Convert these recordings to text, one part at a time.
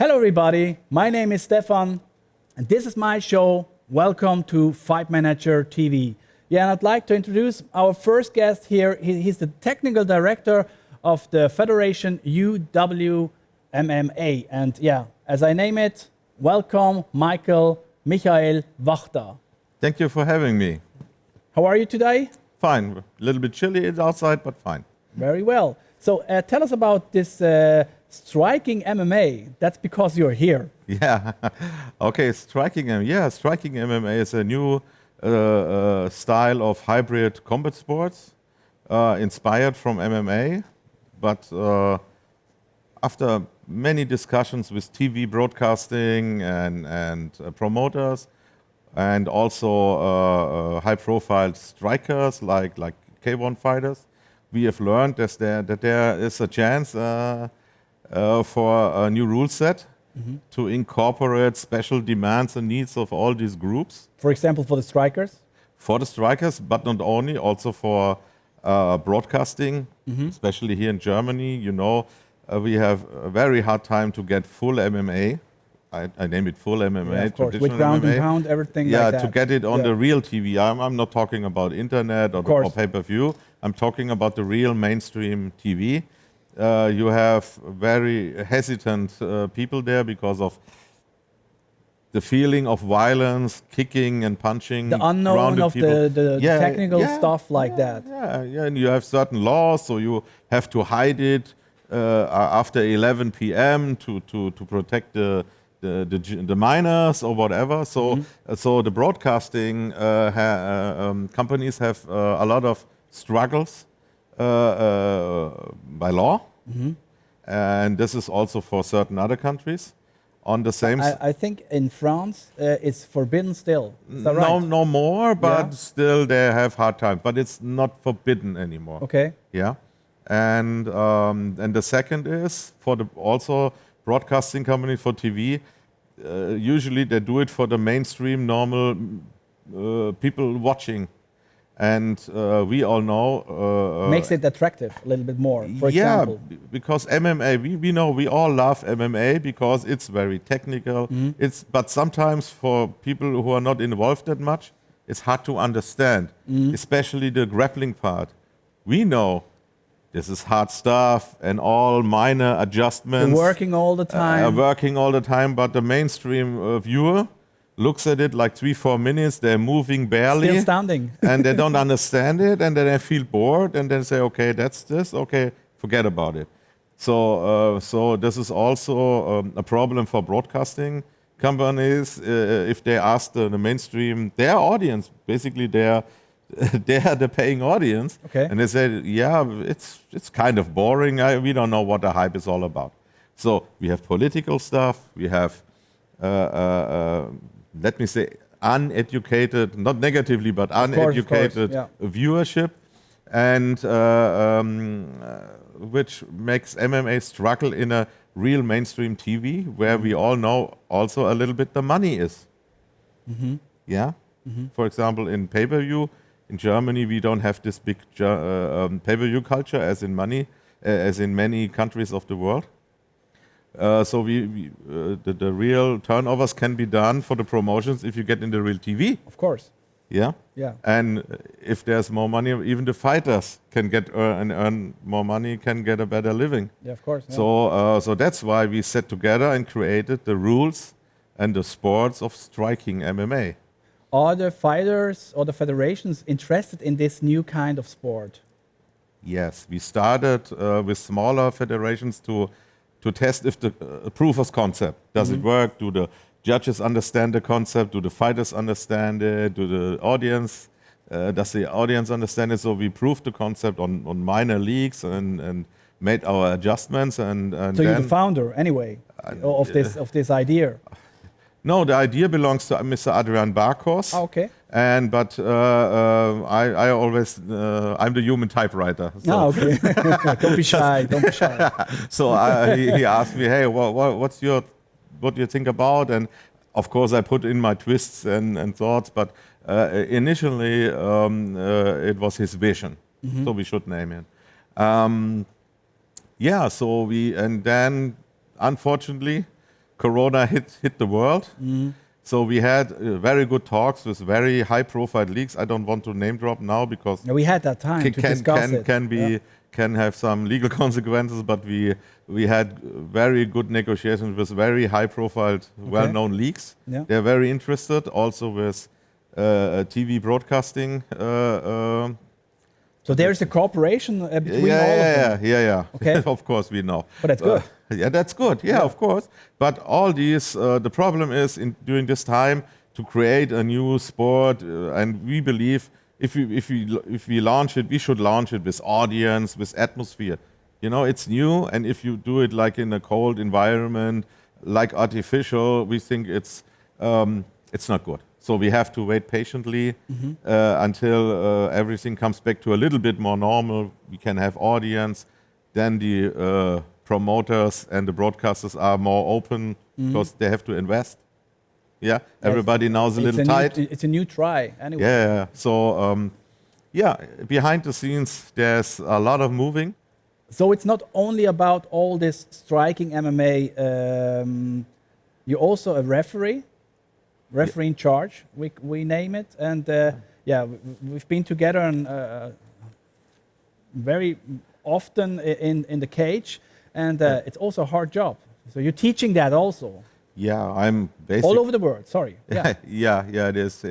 Hello everybody, my name is Stefan and this is my show. Welcome to Fight Manager TV. Yeah, and I'd like to introduce our first guest here. He's the technical director of the Federation UWMMA. And yeah, as I name it, welcome Michael-Wachter. Thank you for having me. How are you today? Fine. A little bit chilly outside, but fine. Very well. So tell us about this striking MMA. That's because you're here. Yeah. Okay, striking MMA is a new style of hybrid combat sports inspired from MMA. But after many discussions with TV broadcasting and promoters, and also high-profile strikers like K1 fighters, we have learned that there is a chance for a new rule set to incorporate special demands and needs of all these groups. For example, for the strikers? For the strikers, but not only, also for broadcasting, especially here in Germany. You know, we have a very hard time to get full MMA. I name it full MMA, yeah, of course. traditional With ground MMA. and pound, everything yeah, like that. to get it on the real TV. I'm not talking about internet or pay-per-view. I'm talking about the real mainstream TV. You have very hesitant people there because of the feeling of violence, kicking and punching. The unknown of the technical stuff like that. Yeah, and you have certain laws, so you have to hide it after 11 p.m. to protect the minors or whatever. So, so the broadcasting companies have a lot of struggles by law, and this is also for certain other countries. On the same, I think in France it's forbidden still. Is that right? No more, but still they have hard time. But it's not forbidden anymore. Okay. Yeah, and the second is for the also broadcasting company for TV. Usually they do it for the mainstream normal people watching. And we all know... makes it attractive a little bit more, for example. Yeah, because MMA, we know we all love MMA because it's very technical. But sometimes for people who are not involved that much, it's hard to understand, especially the grappling part. We know this is hard stuff and all minor adjustments. They're working all the time. But the mainstream viewer looks at it like 3-4 minutes, they're moving barely. Still standing. And they don't understand it, and then they feel bored, and then say, okay, that's this, okay, forget about it. So, so this is also a problem for broadcasting companies. If they ask the mainstream, their audience, basically they are the paying audience, and they say, yeah, it's kind of boring, we don't know what the hype is all about. So we have political stuff, we have let me say, uneducated, not negatively, but uneducated viewership, and which makes MMA struggle in a real mainstream TV, where we all know also a little bit the money is. Yeah? For example, in pay-per-view, in Germany, we don't have this big pay-per-view culture as in many countries of the world. So the real turnovers can be done for the promotions if you get in the real TV. Of course. Yeah? Yeah. And if there's more money, even the fighters can get earn more money, can get a better living. Yeah, of course. Yeah. So, so that's why we sat together and created the rules and the sports of striking MMA. Are the fighters or the federations interested in this new kind of sport? Yes, we started with smaller federations to test if the proof of concept. Does it work? Do the judges understand the concept? Do the fighters understand it? Do the audience, does the audience understand it? So we proved the concept on minor leagues and made our adjustments. And so then you're the founder, anyway, of this idea? No, the idea belongs to Mr. Adrian Barkos. Oh, okay. But I always, I'm the human typewriter. So. Okay. Don't be shy, don't be shy. So he asked me, hey, what do you think about? And of course I put in my twists and thoughts, but initially it was his vision. So we should name it. Yeah, so and then unfortunately, Corona hit the world. So we had very good talks with very high-profile leagues. I don't want to name drop now because we had that time to discuss it. Can have some legal consequences, but we had very good negotiations with very high-profile, well-known leagues. Yeah. They're very interested, also with TV broadcasting. So there's a cooperation between all of them. Yeah. Okay. Of course, we know. But that's good. Yeah, that's good. Yeah, of course. But all these, the problem is during this time to create a new sport, and we believe if we launch it, we should launch it with audience, with atmosphere. You know, it's new, and if you do it like in a cold environment, like artificial, we think it's not good. So we have to wait patiently until everything comes back to a little bit more normal. We can have audience. Then the promoters and the broadcasters are more open because they have to invest. Yeah, everybody now is a little tight. It's a new try anyway. Yeah, so behind the scenes there's a lot of moving. So it's not only about all this striking MMA. You're also a referee in charge. We name it, and we've been together and very often in the cage, and it's also a hard job. So you're teaching that also. Yeah, I'm basically all over the world. Sorry. Yeah. yeah, it is.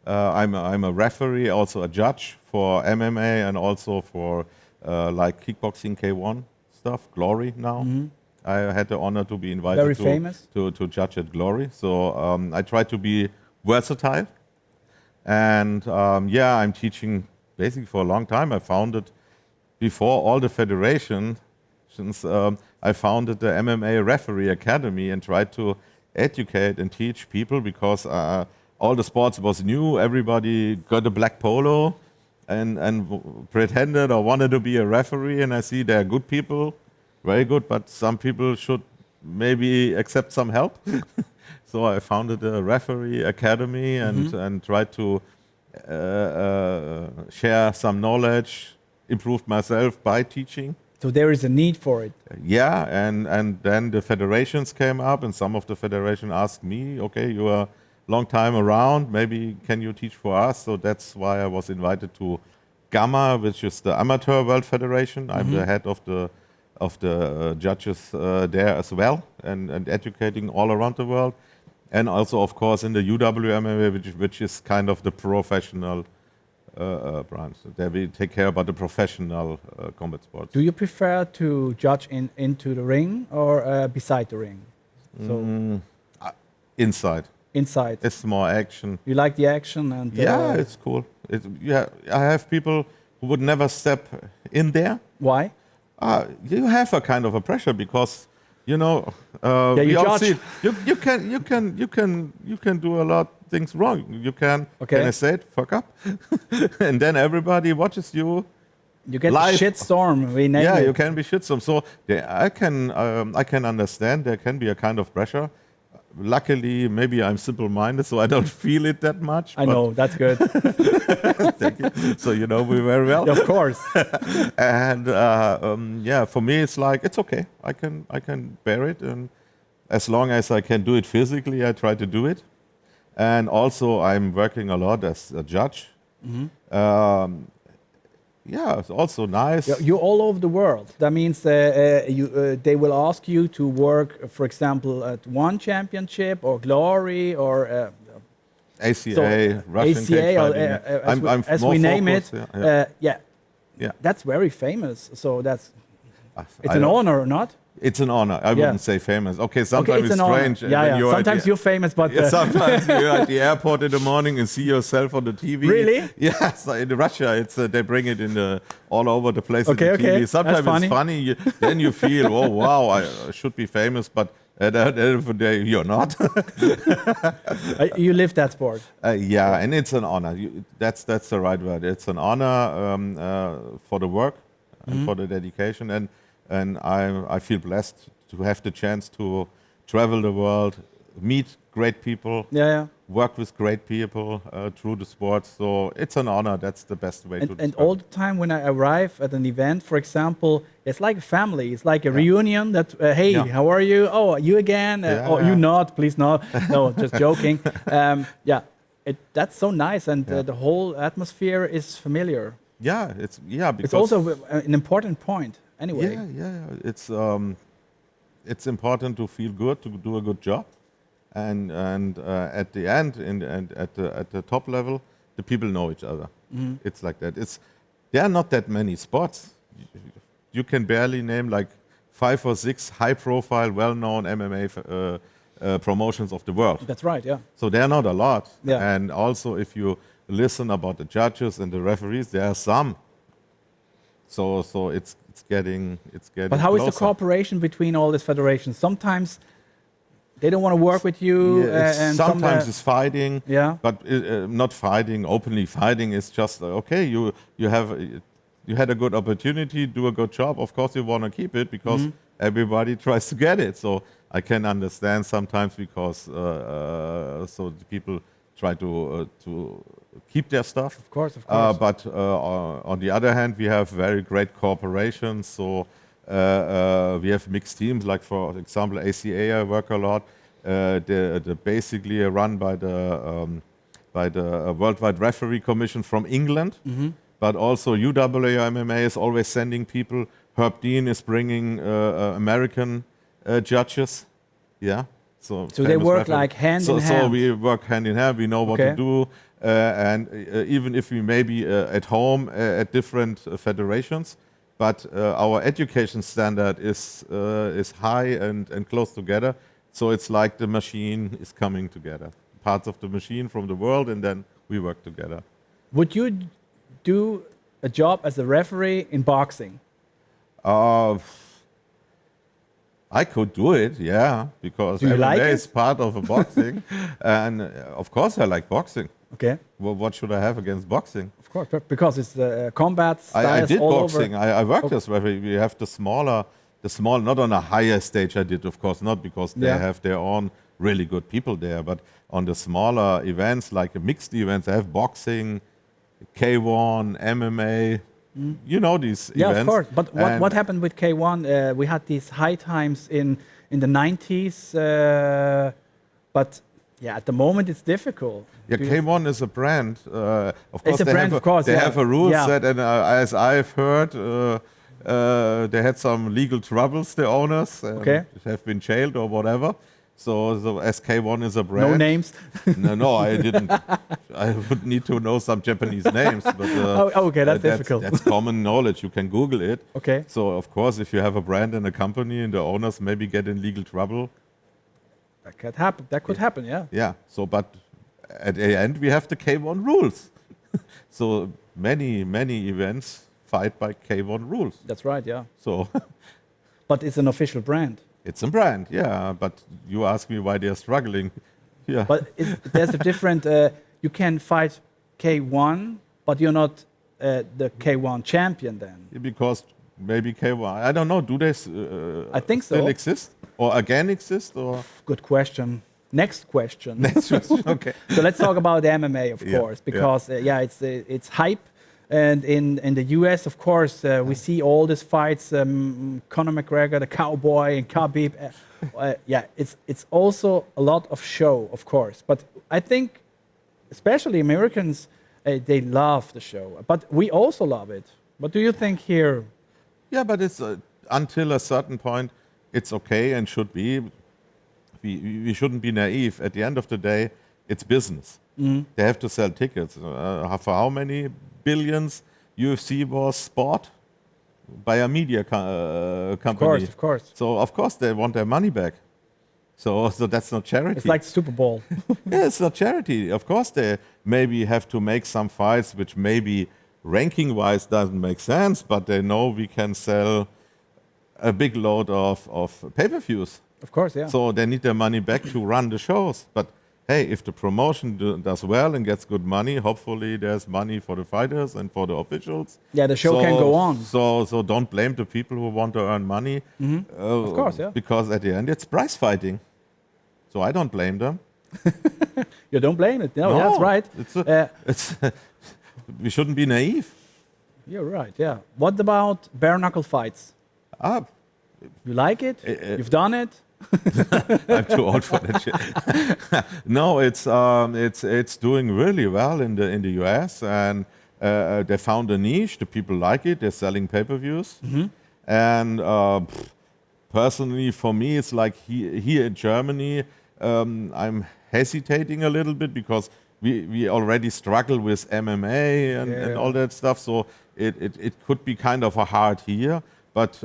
I'm a referee, also a judge for MMA and also for like kickboxing K1 stuff. Glory now. I had the honor to be invited to judge at Glory. So I try to be versatile, and I'm teaching basically for a long time. I founded before all the federations. I founded the MMA Referee Academy and tried to educate and teach people because all the sports was new. Everybody got a black polo and pretended or wanted to be a referee. And I see there are good people, very good, but some people should maybe accept some help. So I founded a Referee Academy and tried to share some knowledge, improved myself by teaching. So there is a need for it. Yeah, and then the federations came up, and some of the federation asked me, okay, you are a long time around, maybe can you teach for us? So that's why I was invited to GAMA, which is the Amateur World Federation. I'm the head of the judges there as well, and educating all around the world. And also, of course, in the UWMMA, which is kind of the professional branch. There we take care about the professional combat sports. Do you prefer to judge into the ring or beside the ring? So inside. Inside. It's more action. You like the action and yeah, it's cool. I have people who would never step in there. Why? You have a kind of a pressure because you know you all judge. see you can do a lot of things wrong. You can I say it, fuck up, and then everybody watches you. You get live. a shitstorm. We name it. You can be shitstorm. So I can understand there can be a kind of pressure. Luckily, maybe I'm simple-minded, so I don't feel it that much. I know, that's good. Thank you. So you know me very well. Of course. And for me, it's like it's okay. I can bear it, and as long as I can do it physically, I try to do it. And also, I'm working a lot as a judge. It's also nice. You're all over the world. That means they will ask you to work, for example, at one championship or Glory or ACA, Russian ACA, as we name it. Yeah. That's very famous. So it's an honor, or not? It's an honor. I wouldn't say famous. Okay, sometimes it's strange. Sometimes you're famous, but sometimes you're at the airport in the morning and see yourself on the TV. Really? Yeah. So in Russia, they bring it in all over the place on the TV. Okay. Sometimes it's funny. Then you feel, oh wow, I should be famous, but at the end of the day, you're not. You live that sport. And it's an honor. That's the right word. It's an honor for the work and for the dedication and I feel blessed to have the chance to travel the world, meet great people, work with great people through the sport. So it's an honor. That's the best way to describe And all the time when I arrive at an event, for example, it's like a family. It's like a reunion that, hey, how are you? Oh, you again? You not, please not. No, just joking. That's so nice. And the whole atmosphere is familiar. Yeah, because it's also an important point anyway. It's important to feel good, to do a good job. And at the end, at the top level, the people know each other. It's like that. There are not that many spots. You can barely name like 5 or 6 high-profile, well-known MMA promotions of the world. That's right. Yeah. So there are not a lot. Yeah. And also, if you listen about the judges and the referees, there are some. So it's getting. But how closer. is the cooperation between all these federations? Sometimes they don't want to work with you. And sometimes it's fighting. Yeah. But not fighting openly. Fighting is just okay. You had a good opportunity, do a good job. Of course, you want to keep it because everybody tries to get it. So I can understand sometimes because so the people try to keep their stuff. Of course. But on the other hand, we have very great cooperation. So we have mixed teams, like for example, ACA. I work a lot. They're basically run by the Worldwide Referee Commission from England. But also UWMMA is always sending people. Herb Dean is bringing American judges. Yeah. So they work like hand in hand. So we work hand in hand. We know what to do. And even if we may be at home at different federations, but our education standard is high and close together. So it's like the machine is coming together. Parts of the machine from the world, and then we work together. Would you do a job as a referee in boxing? I could do it, yeah, because MMA is part of a boxing, and of course I like boxing. Okay. Well, what should I have against boxing? Of course, because it's combat styles I did all boxing. Over. I worked as referee. We have the small, not on a higher stage. I did, of course, not because they have their own really good people there, but on the smaller events, like mixed events, I have boxing, K1, MMA. You know these events. Yeah, of course. But what happened with K1? We had these high times in the 90s, but yeah, at the moment it's difficult. Yeah, K1 is a brand. Of course, it's a brand, of course. They have a rule set, and as I've heard, they had some legal troubles. The owners have been jailed or whatever. So as K1 is a brand. No names? No, I didn't. I would need to know some Japanese names. But, okay, that's difficult. That's common knowledge. You can Google it. Okay. So, of course, if you have a brand and a company and the owners maybe get in legal trouble. That could happen. That could happen, yeah. Yeah. So, but at the end, we have the K1 rules. So many events fight by K1 rules. That's right, yeah. So. But it's an official brand. It's a brand, yeah. But you ask me why they're struggling. Yeah. But there's a different. You can fight K1, but you're not the K1 champion then. Because maybe K1. I don't know. Do they? I think still so. Exist or again exist or? Good question. Next question. Next question. Okay. So let's talk about MMA, of course, because it's hype. And in the US, of course, we see all these fights, Conor McGregor, the Cowboy, and Khabib. It's also a lot of show, of course. But I think, especially Americans, they love the show. But we also love it. What do you think here? Yeah, but it's until a certain point, it's okay and should be. We shouldn't be naive. At the end of the day, it's business. They have to sell tickets. For how many billions UFC was bought by a media company? Of course. So of course they want their money back. So that's not charity. It's like Super Bowl. Yeah, it's not charity. Of course they maybe have to make some fights which maybe ranking-wise doesn't make sense, but they know we can sell a big load of pay-per-views. Of course, yeah. So they need their money back to run the shows. But hey, if the promotion does well and gets good money, hopefully there's money for the fighters and for the officials. Yeah, the show can go on. So don't blame the people who want to earn money. Of course, yeah. Because at the end it's prize fighting. So I don't blame them. You don't blame it. No, that's right. We shouldn't be naive. You're right, yeah. What about bare knuckle fights? You like it? You've done it? I'm too old for that shit. No, it's doing really well in the US, and they found a niche. The people like it. They're selling pay-per-views, and personally, for me, it's like here in Germany, I'm hesitating a little bit because we already struggle with MMA and all that stuff. So it could be kind of a hard here. But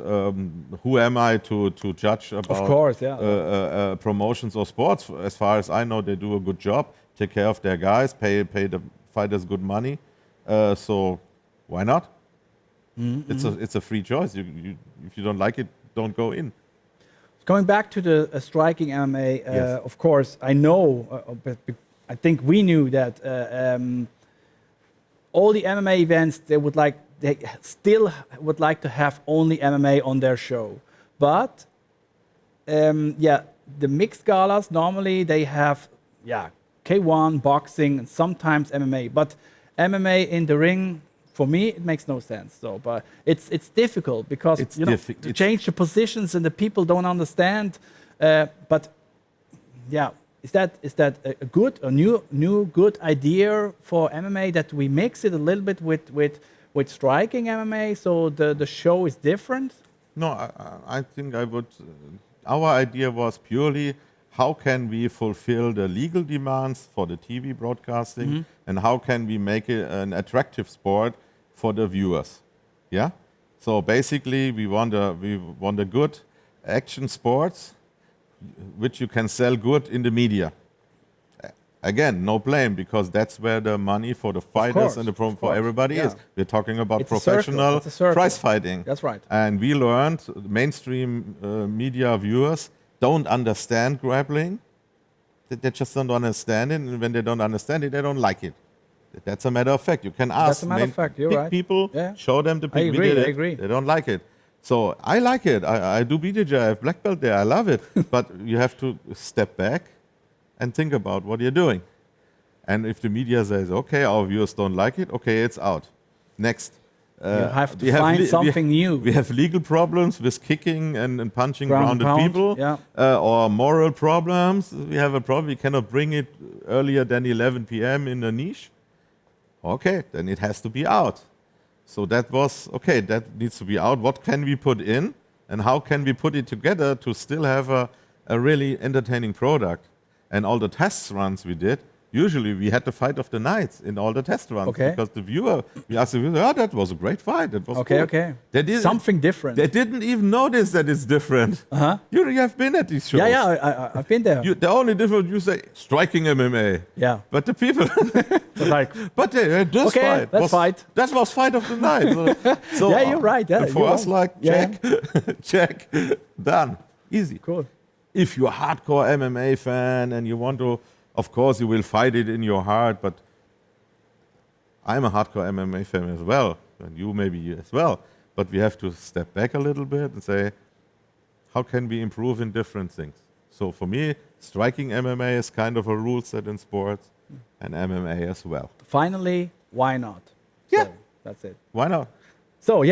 who am I to judge about of course, promotions or sports? As far as I know, they do a good job, take care of their guys, pay the fighters good money. So why not? It's a free choice. If you don't like it, don't go in. Going back to the striking MMA, Yes. of course, I know, but I think we knew that all the MMA events, they still would like to have only MMA on their show. But the mixed galas, normally they have K1, boxing, and sometimes MMA. But MMA in the ring, for me, it makes no sense. So, but it's difficult because to change the positions and the people don't understand. But yeah, is that a new good idea for MMA that we mix it a little bit with striking MMA, so the show is different? No, I think I would. Our idea was purely how can we fulfill the legal demands for the TV broadcasting, and how can we make it an attractive sport for the viewers. Yeah. So basically, we want a good action sports, which you can sell good in the media. Again, no blame, because that's where the money for the fighters and for everybody is. We're talking about professional prize fighting. That's right. And we learned mainstream media viewers don't understand grappling. They just don't understand it, and when they don't understand it, they don't like it. That's a matter of fact. You can ask people, show them the people. I agree. They don't like it. So I like it. I do BJJ. I have black belt there. I love it. But you have to step back and think about what you're doing. And if the media says, okay, our viewers don't like it, okay, it's out. Next. You have to find something new. We have legal problems with kicking and punching grounded people, or moral problems. We have a problem. We cannot bring it earlier than 11 p.m. in a niche. Okay, then it has to be out. So that was, okay, that needs to be out. What can we put in, and how can we put it together to still have a really entertaining product? And all the test runs we did, usually we had the fight of the night in all the test runs. Because the viewer, we asked the viewer, that was a great fight. That was okay. Something different. They didn't even notice that it's different. You have been at these shows. Yeah, I've been there. The only difference, you say, striking MMA. Yeah. But the people, but this fight. That was fight of the night. So, yeah, you're right. Yeah, for us, check, done. Easy. Cool. If you're a hardcore MMA fan and you want to, of course, you will fight it in your heart, but I'm a hardcore MMA fan as well, and you maybe as well. But we have to step back a little bit and say, how can we improve in different things? So for me, striking MMA is kind of a rule set in sports, and MMA as well. Finally, why not? Yeah. So, that's it. Why not? So,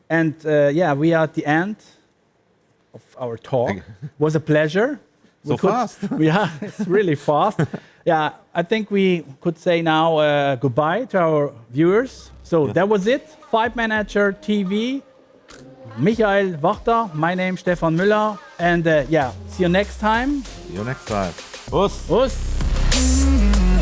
and we are at the end of our talk. Was a pleasure. Fast. Yeah, it's really fast. Yeah, I think we could say now goodbye to our viewers. So that was it. Fight Manager TV. Michael Wachter. My name is Stefan Müller. And see you next time. See you next time. Us. Us.